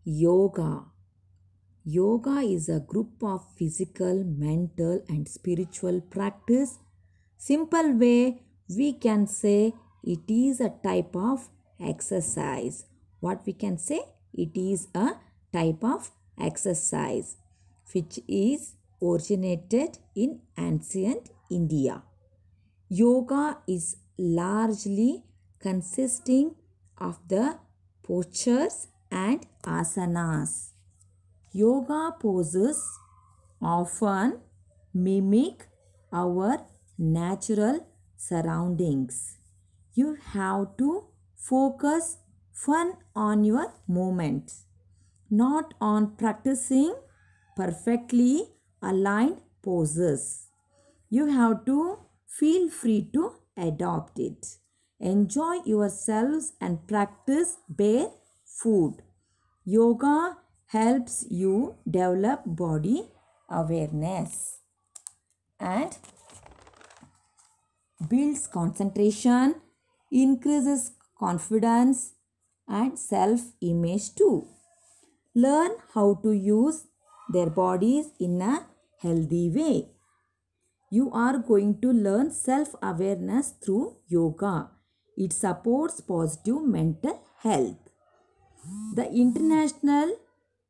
Yoga. Yoga is a group of physical, mental, and spiritual practice. Simple way we can say it is a type of exercise. What we can say? It is a type of exercise which is originated in ancient India. Yoga is largely consisting of the postures and asanas. Yoga poses often mimic our natural surroundings. You have to focus fun on your movements, not on practicing perfectly aligned poses. You have to feel free to adopt it. Enjoy yourselves and practice barefoot. Yoga helps you develop body awareness and builds concentration, increases confidence and self-image too. Learn how to use their bodies in a healthy way. You are going to learn self-awareness through yoga. It supports positive mental health. The International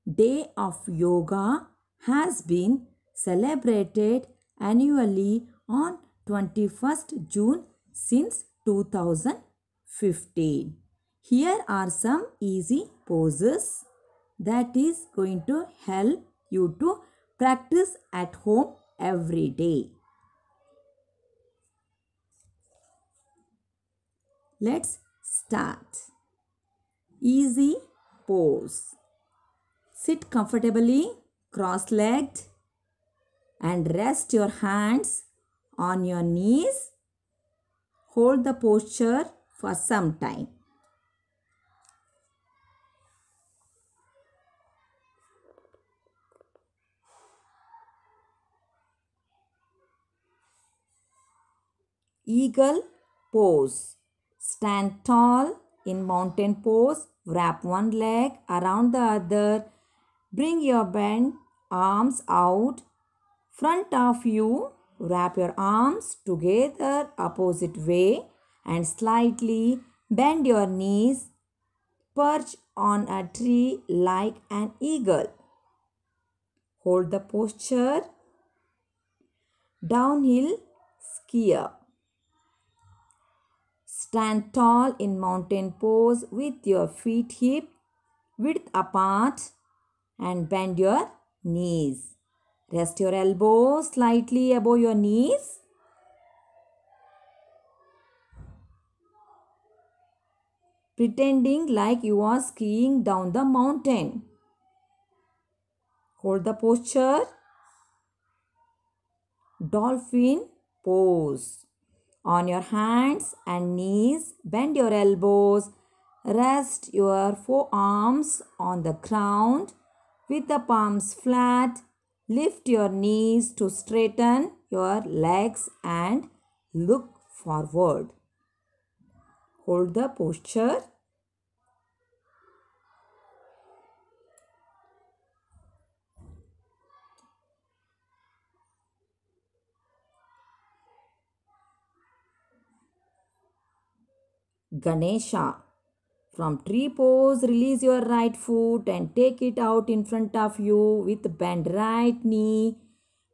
Day of Yoga has been celebrated annually on 21st June since 2015. Here are some easy poses that is going to help you to practice at home every day. Let's start. Easy pose. Sit comfortably, cross-legged and rest your hands on your knees. Hold the posture for some time. Eagle pose. Stand tall in mountain pose. Wrap one leg around the other. Bring your bent arms out front of you. Wrap your arms together opposite way and slightly bend your knees. Perch on a tree like an eagle. Hold the posture. Downhill skier. Stand tall in mountain pose with your feet hip width apart and bend your knees. Rest your elbows slightly above your knees. Pretending like you are skiing down the mountain. Hold the posture. Dolphin pose. On your hands and knees, bend your elbows. Rest your forearms on the ground with the palms flat. Lift your knees to straighten your legs and look forward. Hold the posture. Ganesha. From tree pose, release your right foot and take it out in front of you with bend right knee.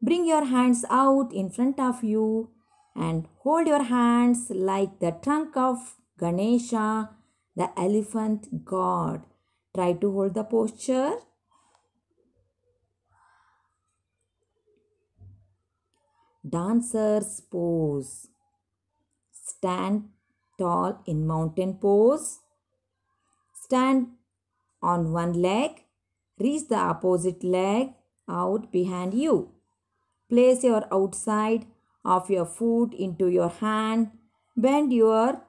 Bring your hands out in front of you and hold your hands like the trunk of Ganesha, the elephant god. Try to hold the posture. Dancer's pose. Stand tall in mountain pose. Stand on one leg. Reach the opposite leg out behind you. Place your outside of your foot into your hand. Bend your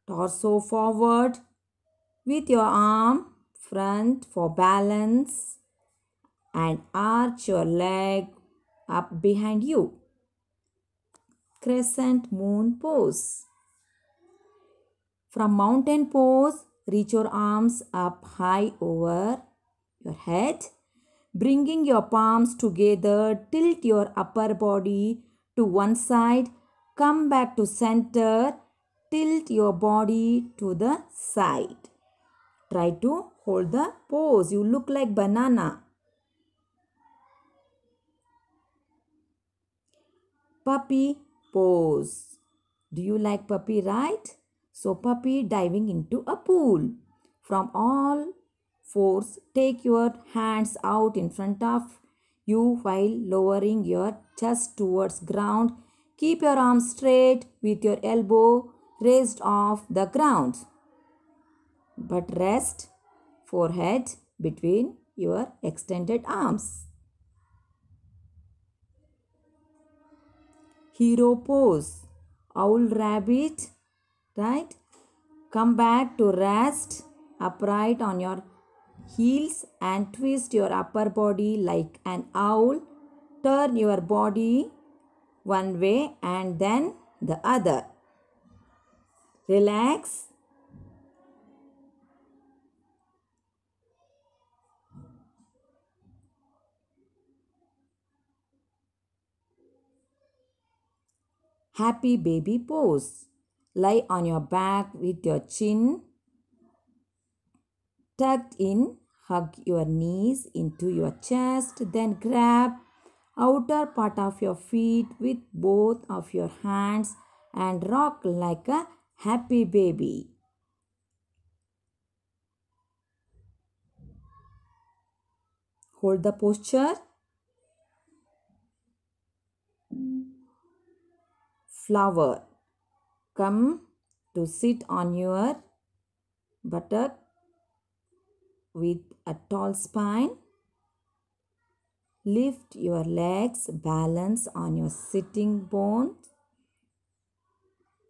torso forward with your arm front for balance and arch your leg up behind you. Crescent moon pose. From mountain pose, reach your arms up high over your head. Bringing your palms together, tilt your upper body to one side. Come back to center. Tilt your body to the side. Try to hold the pose. You look like banana. Puppy pose. Do you like puppy, right? So puppy diving into a pool. From all fours, take your hands out in front of you while lowering your chest towards ground. Keep your arms straight with your elbow raised off the ground. But rest forehead between your extended arms. Hero pose. Owl rabbit, right? Come back to rest upright on your heels and twist your upper body like an owl. Turn your body one way and then the other. Relax. Happy baby pose. Lie on your back with your chin tucked in. Hug your knees into your chest. Then grab outer part of your feet with both of your hands and rock like a happy baby. Hold the posture. Flower. Come to sit on your buttock with a tall spine. Lift your legs, balance on your sitting bone.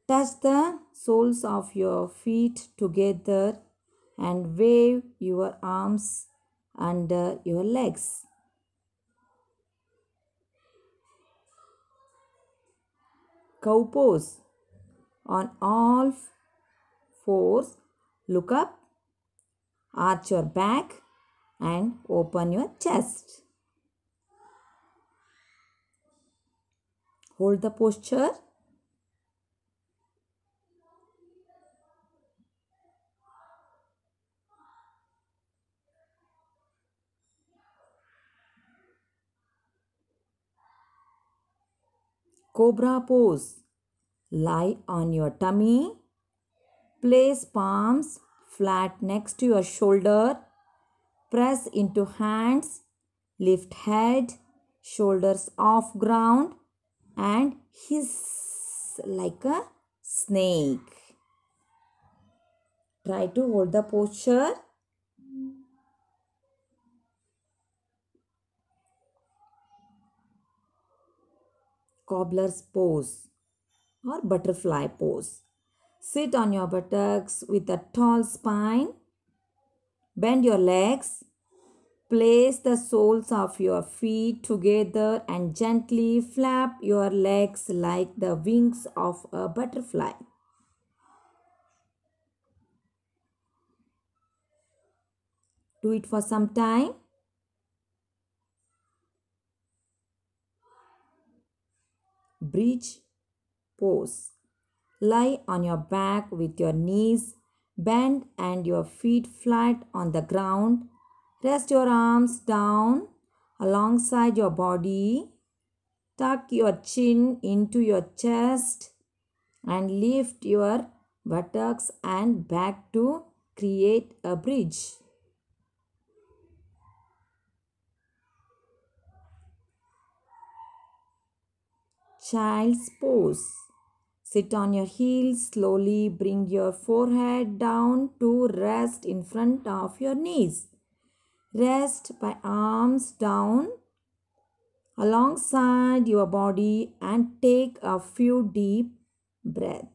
Touch the soles of your feet together and wave your arms under your legs. Cow pose. On all fours, look up, arch your back and open your chest. Hold the posture. Cobra pose. Lie on your tummy. Place palms flat next to your shoulder. Press into hands. Lift head, shoulders off ground and hiss like a snake. Try to hold the posture. Cobbler's pose or butterfly pose. Sit on your buttocks with a tall spine. Bend your legs. Place the soles of your feet together and gently flap your legs like the wings of a butterfly. Do it for some time. Bridge pose. Lie on your back with your knees bent and your feet flat on the ground. Rest your arms down alongside your body. Tuck your chin into your chest and lift your buttocks and back to create a bridge. Child's pose. Sit on your heels, slowly bring your forehead down to rest in front of your knees. Rest by arms down alongside your body and take a few deep breaths.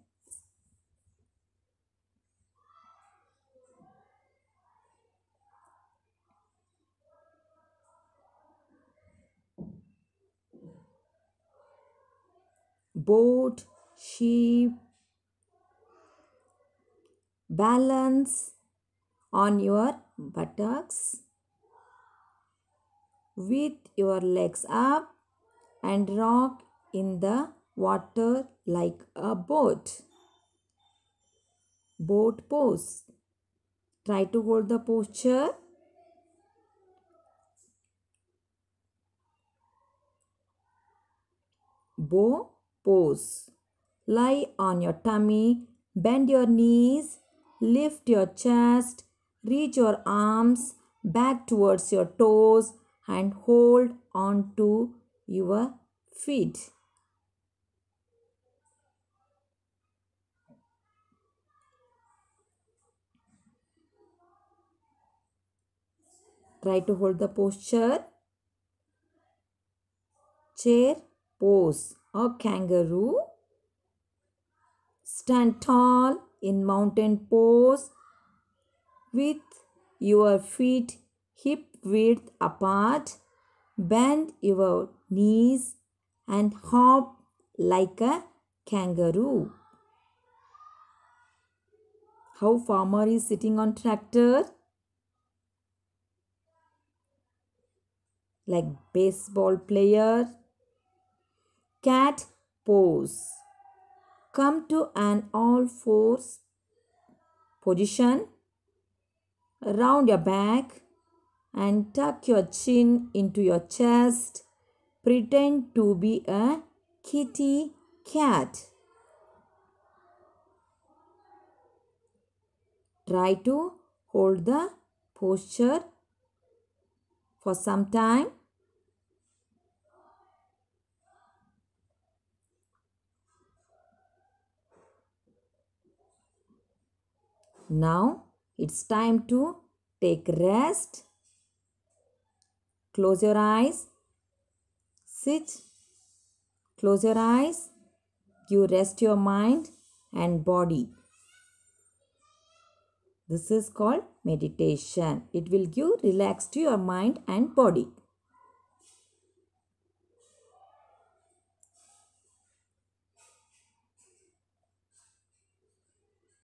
Boat, sheep, balance on your buttocks with your legs up and rock in the water like a boat. Boat pose. Try to hold the posture. Bow pose. Lie on your tummy, bend your knees, lift your chest, reach your arms back towards your toes and hold on to your feet. Try to hold the posture. Chair pose or kangaroo. Stand tall in mountain pose with your feet hip width apart. Bend your knees and hop like a kangaroo. How farmer is sitting on tractor? Like baseball player. Cat pose. Come to an all fours position. Round your back and tuck your chin into your chest. Pretend to be a kitty cat. Try to hold the posture for some time. Now it's time to take rest. Close your eyes. Sit. Close your eyes. You rest your mind and body. This is called meditation. It will give relax to your mind and body.